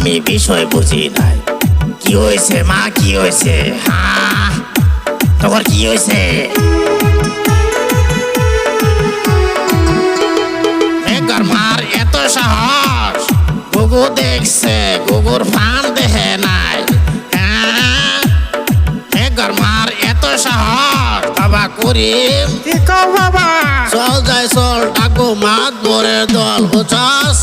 আমি বিষয় বুঝি নাই। কি হয়েছে মা, কি হয়েছে? হ্যাঁ, তোমার কি হয়েছে? একবার মার এত সাহস, গুগু দেখছে, গুগুর ফান দেখে নাই। হ্যাঁ, একবার মার এত সাহস। বাবা করিম, কি কও বাবা? চল যাই চল, ডাকবো মাত মোরে দল, বুঝছস?